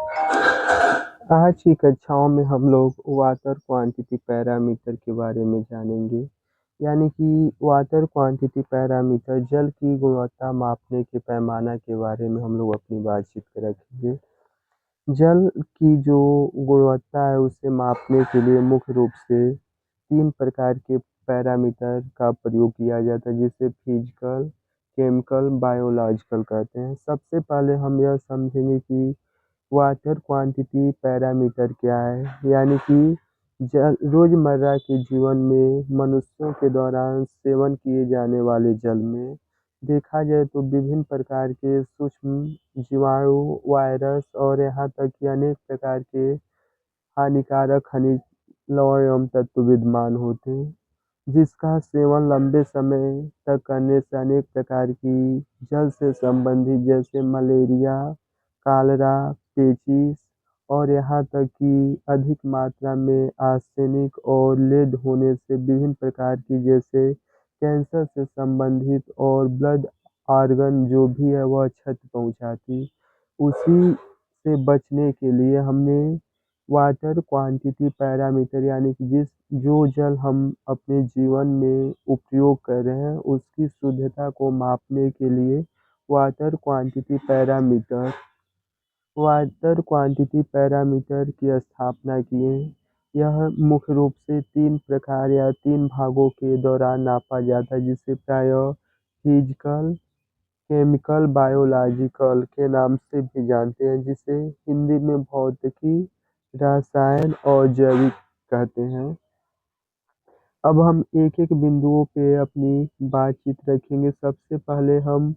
आज की कक्षाओं में हम लोग वाटर क्वांटिटी पैरामीटर के बारे में जानेंगे। यानी कि वाटर क्वांटिटी पैरामीटर जल की गुणवत्ता मापने के पैमाना के बारे में हम लोग अपनी बातचीत रखेंगे। जल की जो गुणवत्ता है उसे मापने के लिए मुख्य रूप से 3 प्रकार के पैरामीटर का प्रयोग किया जाता है, जिसे फिजिकल, केमिकल, बायोलॉजिकल कहते हैं। सबसे पहले हम यह समझेंगे कि वाटर क्वांटिटी पैरामीटर क्या है। यानी कि जल रोज़मर्रा के जीवन में मनुष्यों के दौरान सेवन किए जाने वाले जल में देखा जाए तो विभिन्न प्रकार के सूक्ष्म जीवाणु, वायरस और यहाँ तक कि अनेक प्रकार के हानिकारक खनिज, लवण एवं तत्व विद्यमान होते हैं, जिसका सेवन लंबे समय तक करने से अनेक प्रकार की जल से संबंधित जैसे मलेरिया, कालरा, पेचिश और यहाँ तक कि अधिक मात्रा में आर्सेनिक और लेड होने से विभिन्न प्रकार की जैसे कैंसर से संबंधित और ब्लड ऑर्गन जो भी है वह क्षति पहुंचाती। उसी से बचने के लिए हमने वाटर क्वांटिटी पैरामीटर यानी कि जो जल हम अपने जीवन में उपयोग कर रहे हैं उसकी शुद्धता को मापने के लिए water quantity parameter water quantity parameter की स्थापना किए। यह मुख्य रूप से 3 प्रकार या 3 भागों के दौरान नापा जाता है, जिसे प्रायः फिजिकल, केमिकल, बायोलॉजिकल के नाम से भी जानते हैं, जिसे हिंदी में भौतिकी, रसायन और जैविक कहते हैं। अब हम एक-एक बिंदुओं पे अपनी बातचीत रखेंगे। सबसे पहले हम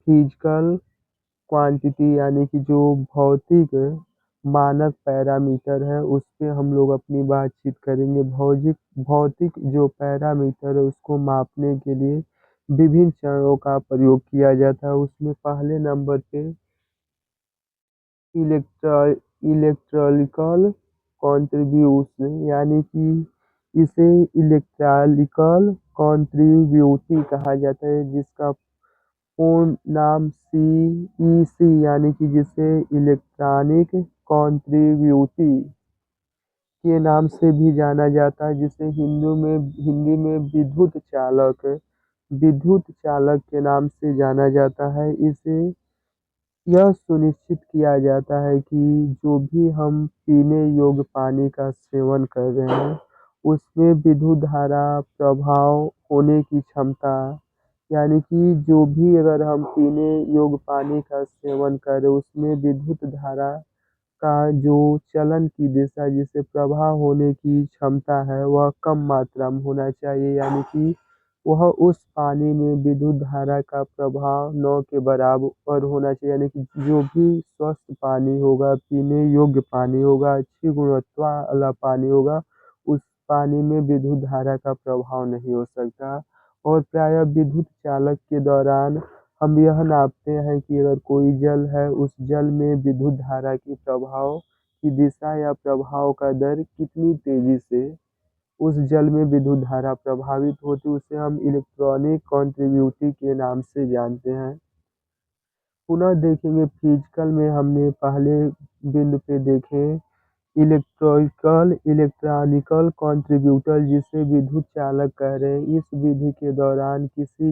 फिजिकल क्वांटिटी यानी कि जो भौतिक मानक पैरामीटर है उस पे हम लोग अपनी बातचीत करेंगे। भौतिक भौतिक जो पैरामीटर है उसको मापने के लिए विभिन्न चरणों का प्रयोग किया जाता है। उसमें पहले नंबर पे इलेक्ट्रा इलेक्ट्रिकल कंट्रीब्यूशन यानी कि इसे इलेक्ट्रिकल कंट्रीब्यूटी कहा जाता है, जिसका पूर्ण नाम CEC यानी कि जिसे इलेक्ट्रॉनिक कंट्रीब्यूटी के नाम से भी जाना जाता है, जिसे हिंदी में विद्युत चालक के नाम से जाना जाता है। इसे यह सुनिश्चित किया जाता है कि जो भी हम पीने योग्य पानी का सेवन कर रहे हैं उसमें विद्युत धारा प्रभाव होने की क्षमता, यानी कि जो भी अगर हम पीने योग्य पानी का सेवन कर रहे हैं उसमें विद्युत धारा का जो चलन की दिशा जिसे प्रभाव होने की क्षमता है वह कम मात्रा में होना चाहिए। यानी कि वह उस पानी में विद्युत धारा का प्रभाव 9 के बराबर होना चाहिए। यानी कि जो भी स्वस्थ पानी होगा, पीने योग्य पानी होगा, अच्छी गुणवत्ता वाला पानी होगा, उस पानी में विद्युत धारा का प्रभाव नहीं हो सकता। और प्रायः विद्युत चालक के दौरान हम यह नापते हैं कि अगर कोई जल है उस जल में विद्युत धारा की प्रभाव की दिशा या प्रभाव का दर कितनी तेजी से उस जल में विद्युत धारा प्रभावित होती है, उसे हम इलेक्ट्रॉनिक कंट्रीब्यूटी के नाम से जानते हैं। पुनः देखेंगे फिजिकल में हमने पहले बिंदु पे देखे इलेक्ट्रॉनिकल कंट्रीब्यूटर जिसे विद्युत चालक कह रहे हैं। इस विधि के दौरान किसी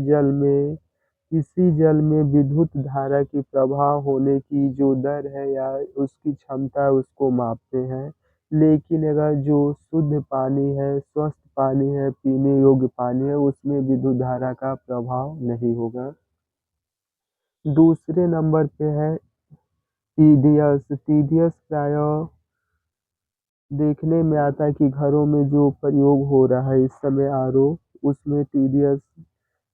जल में विद्युत धारा की प्रवाह होने की जो दर है या उसकी क्षमता है उसको मापते हैं। लेकिन अगर जो शुद्ध पानी है, स्वस्थ पानी है, पीने योग्य पानी है, उसमें विद्युत धारा का प्रभाव नहीं होगा। दूसरे नंबर पे है टीडीएस। टीडीएस प्रायः देखने में आता है कि घरों में जो प्रयोग हो रहा है इस समय आरओ, उसमें टीडीएस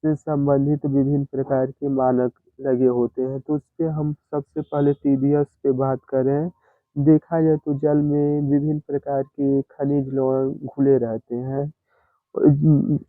से संबंधित विभिन्न प्रकार के मानक लगे होते हैं। तो उस पे हम सबसे पहले टीडीएस पे बात करें। देखा जाए तो जल में विभिन्न प्रकार के खनिज लवण घुले रहते हैं।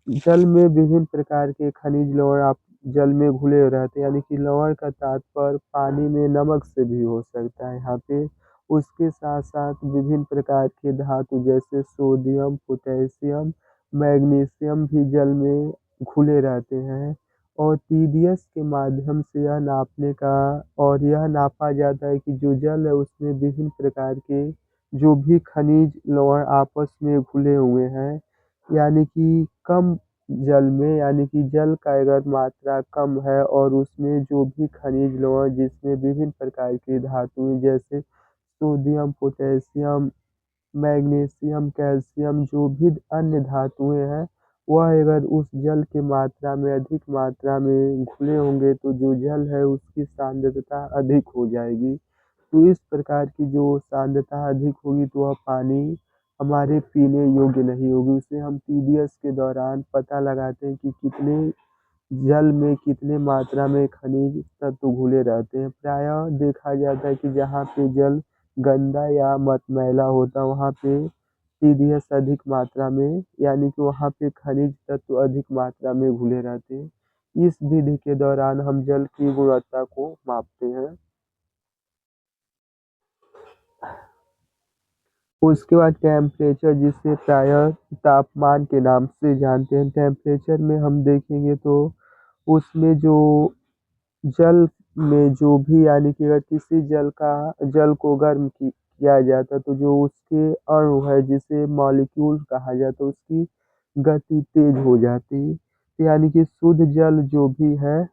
जल में विभिन्न प्रकार के खनिज लवण आप जल में घुले रहते हैं, यानी कि लवण का तात्पर्य पानी में नमक से भी हो सकता है यहाँ पे। उसके साथ साथ विभिन्न प्रकार के धातु जैसे सोडियम, पोटेशियम, मैग्नीशियम भी जल में घुले रहते हैं। और TDS के माध्यम से यह नापने का और यह नापा जाता है कि जो जल है उसमें विभिन्न प्रकार के जो भी खनिज लवण आपस में घुले हुए हैं, यानी कि कम जल में, यानी कि जल का अगर मात्रा कम है और उसमें जो भी खनिज लवण जिसमें विभिन्न प्रकार की धातुएँ जैसे सोडियम, पोटेशियम, मैग्नीशियम, कैल्शियम जो भी अन्य धातुएँ हैं, वह अगर उस जल की मात्रा में अधिक मात्रा में घुले होंगे तो जो जल है उसकी सांद्रता अधिक हो जाएगी। तो इस प्रकार की जो सांद्रता अधिक होगी तो वह पानी हमारे पीने योग्य नहीं होगी। उसे हम TDS के दौरान पता लगाते हैं कि कितने जल में कितने मात्रा में खनिज तत्व घुले रहते हैं। प्रायः देखा जाता है कि जहाँ पे जल गंदा या मटमैला होता है वहाँ पे TDS अधिक मात्रा में, यानी कि वहाँ पे खनिज तत्व अधिक मात्रा में घुले रहते हैं। इस विधि के दौरान हम जल की गुणवत्ता को मापते हैं। उसके बाद टेम्परेचर, जिसे प्रायः तापमान के नाम से जानते हैं। टेम्परेचर में हम देखेंगे तो उसमें जो जल में जो भी, यानी कि अगर किसी जल को गर्म किया जाता है तो जो उसके अणु है जिसे मॉलिक्यूल कहा जाता है उसकी गति तेज हो जाती है। तो यानी कि शुद्ध जल जो भी है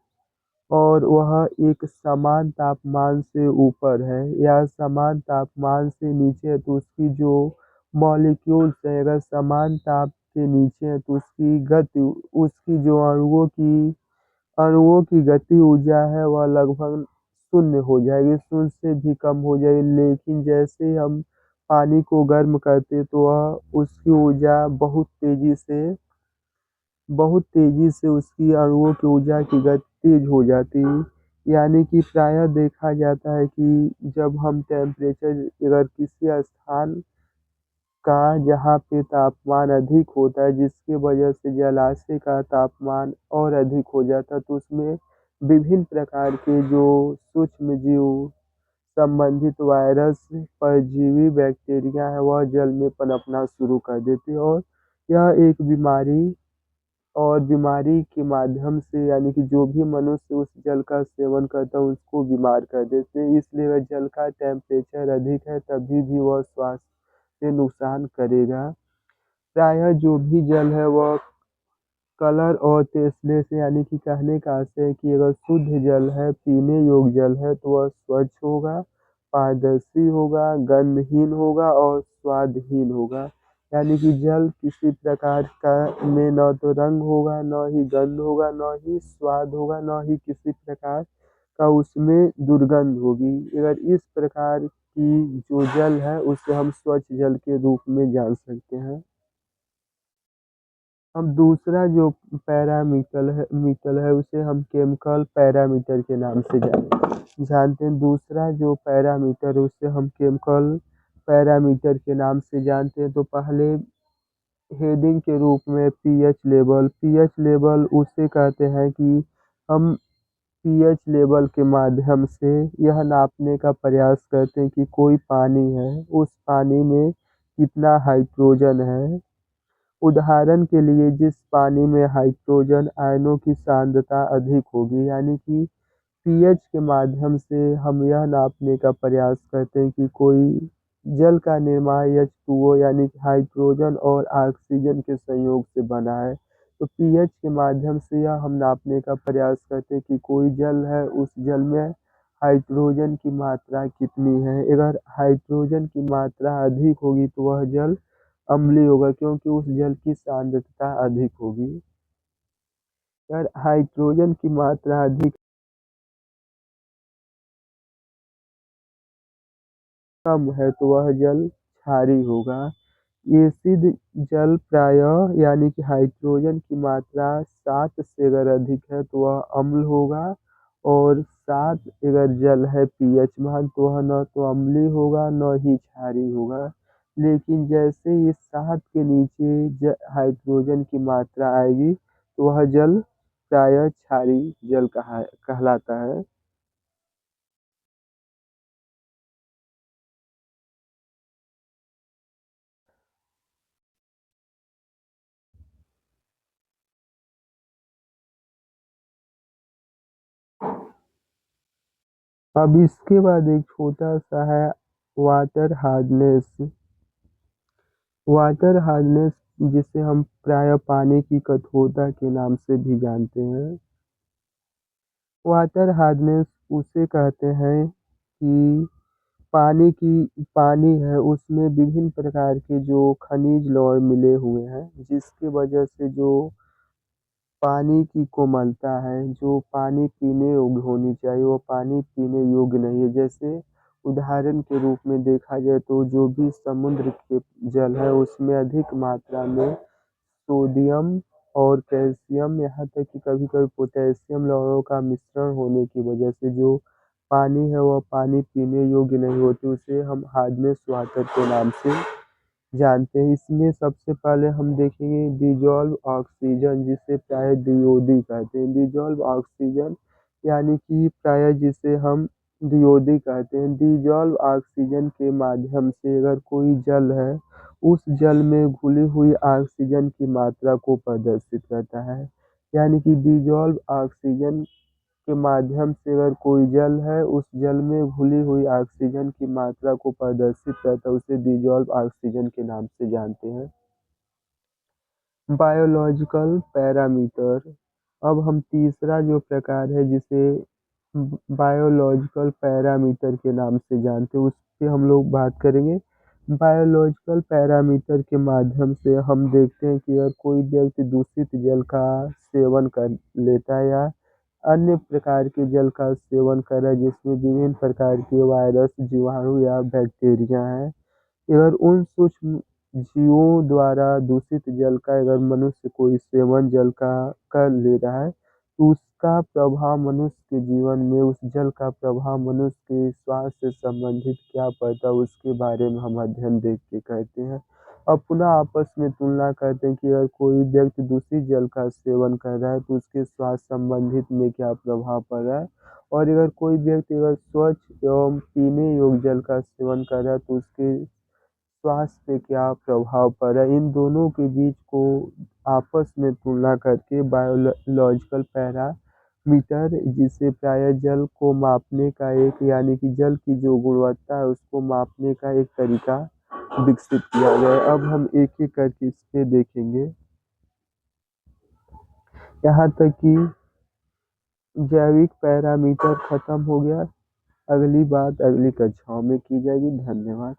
और वह एक समान तापमान से ऊपर है या समान तापमान से नीचे है तो उसकी जो मॉलिक्यूल्स है अगर समान ताप के नीचे है तो उसकी जो अणुओं की गति ऊर्जा है वह लगभग शून्य हो जाएगी, शून्य से भी कम हो जाएगी। लेकिन जैसे ही हम पानी को गर्म करते तो वह उसकी ऊर्जा बहुत तेज़ी से उसकी अणुओं की ऊर्जा की गति तेज हो जाती है। यानी कि प्रायः देखा जाता है कि जब हम टेम्परेचर अगर किसी स्थान का जहाँ पे तापमान अधिक होता है जिसकी वजह से जलाशय का तापमान और अधिक हो जाता है तो उसमें विभिन्न प्रकार के जो सूक्ष्म जीव संबंधित वायरस, परजीवी, बैक्टीरिया है वह जल में पनपना शुरू कर देते हैं और यह एक बीमारी के माध्यम से, यानी कि जो भी मनुष्य उस जल का सेवन करता है उसको बीमार कर देते हैं। इसलिए अगर जल का टेम्परेचर अधिक है तभी भी वह स्वास्थ्य से नुकसान करेगा। प्रायः जो भी जल है वह कलर और टेस्टलेस, यानी कि कहने का आशय है कि अगर शुद्ध जल है, पीने योग्य जल है तो वह स्वच्छ होगा, पारदर्शी होगा, गंधहीन होगा और स्वादहीन होगा। यानी कि जल किसी प्रकार का में न तो रंग होगा, न ही गंध होगा, न ही स्वाद होगा, न ही किसी प्रकार का उसमें दुर्गंध होगी। अगर इस प्रकार की जो जल है उसे हम स्वच्छ जल के रूप में जान सकते हैं। हम दूसरा जो मीटर है उसे हम केमिकल पैरामीटर के नाम से जानते हैं। दूसरा जो पैरामीटर है उसे हम केमिकल पैरामीटर के नाम से जानते हैं। तो पहले हेडिंग के रूप में पीएच लेवल उसे कहते हैं कि हम पीएच लेवल के माध्यम से यह नापने का प्रयास करते हैं कि कोई पानी है, उस पानी में कितना हाइड्रोजन है। उदाहरण के लिए जिस पानी में हाइड्रोजन आयनों की सांद्रता अधिक होगी, यानी कि पीएच के माध्यम से हम यह नापने का प्रयास करते हैं कि कोई जल का निर्माण H2O यानी कि हाइड्रोजन और ऑक्सीजन के संयोग से बना है। तो पीएच के माध्यम से यह हम नापने का प्रयास करते हैं कि कोई जल है उस जल में हाइड्रोजन की मात्रा कितनी है। अगर हाइड्रोजन की मात्रा अधिक होगी तो वह जल अम्लीय होगा क्योंकि उस जल की सांद्रता अधिक होगी। अगर हाइड्रोजन की मात्रा अधिक कम है तो वह जल क्षारीय होगा। एसिड जल प्रायः, यानी कि हाइड्रोजन की मात्रा 7 से अगर अधिक है तो वह अम्ल होगा और 7 अगर जल है पीएच मान तो वह न तो अम्लीय होगा न ही क्षारीय होगा। लेकिन जैसे ही 7 के नीचे हाइड्रोजन की मात्रा आएगी तो वह जल प्रायः क्षारीय जल कहलाता है। अब इसके बाद एक छोटा-सा है वाटर हार्डनेस। वाटर हार्डनेस जिसे हम प्रायः पानी की कठोरता के नाम से भी जानते हैं। वाटर हार्डनेस उसे कहते हैं कि पानी है उसमें विभिन्न प्रकार के जो खनिज लवण मिले हुए हैं, जिसकी वजह से जो पानी की कोमलता है, जो पानी पीने योग्य होनी चाहिए, वो पानी पीने योग्य नहीं है। जैसे उदाहरण के रूप में देखा जाए तो जो भी समुद्र के जल है उसमें अधिक मात्रा में सोडियम और कैल्शियम यहाँ तक कि कभी-कभी पोटेशियम लवणों का मिश्रण होने की वजह से जो पानी है वह पानी पीने योग्य नहीं होती, उसे हम हार्डनेस वाटर के नाम से जानते हैं। इसमें सबसे पहले हम देखेंगे डिज़ोल्व ऑक्सीजन जिसे प्रायः डीओडी कहते हैं। डिज़ोल्व ऑक्सीजन यानी कि प्रायः जिसे हम डीओडी कहते हैं। डिज़ोल्व ऑक्सीजन के माध्यम से अगर कोई जल है, उस जल में घुली हुई ऑक्सीजन की मात्रा को प्रदर्शित करता है। यानी कि डिज़ोल्व ऑक्सीजन के माध्यम से अगर कोई जल है, उस जल में घुली हुई ऑक्सीजन की मात्रा को प्रदर्शित करता है, उसे डिज़ोल्व ऑक्सीजन के नाम से जानते हैं। बायोलॉजिकल पैरामीटर, अब हम तीसरा जो प्रकार है जिसे बायोलॉजिकल पैरामीटर के नाम से जानते हैं, उस पे हम लोग बात करेंगे। बायोलॉजिकल पैरामीटर के माध्यम से हम देखते हैं कि अगर कोई व्यक्ति दूषित जल का सेवन कर लेता है या अन्य प्रकार के जल का सेवन कर रहा है जिसमें विभिन्न प्रकार के वायरस, जीवाणु या बैक्टीरिया हैं, अगर उन सूक्ष्म जीवों द्वारा दूषित जल का अगर मनुष्य कोई सेवन जल का कर ले रहा है, तो उसका प्रभाव मनुष्य के जीवन में, उस जल का प्रभाव मनुष्य के स्वास्थ्य से संबंधित क्या पड़ता है, उसके बारे में हम अध्ययन देख के कहते हैं। अब पुनः आपस में तुलना करते हैं कि अगर कोई व्यक्ति दूषित जल का सेवन कर रहा है, तो उसके स्वास्थ्य संबंधित में क्या प्रभाव पड़ रहा है, और अगर कोई व्यक्ति अगर स्वच्छ एवं पीने योग्य जल का सेवन कर रहा है, तो उसके स्वास्थ्य पे क्या प्रभाव पड़ा, इन दोनों के बीच को आपस में तुलना करके बायोलॉजिकल पैरामीटर जिसे प्रायः जल को मापने का एक यानी कि जल की जो गुणवत्ता है उसको मापने का एक तरीका विकसित किया गया है। अब हम एक-एक करके इस पे देखेंगे। यहाँ तक कि जैविक पैरामीटर खत्म हो गया। अगली बात अगली कक्षाओं में की जाएगी। धन्यवाद।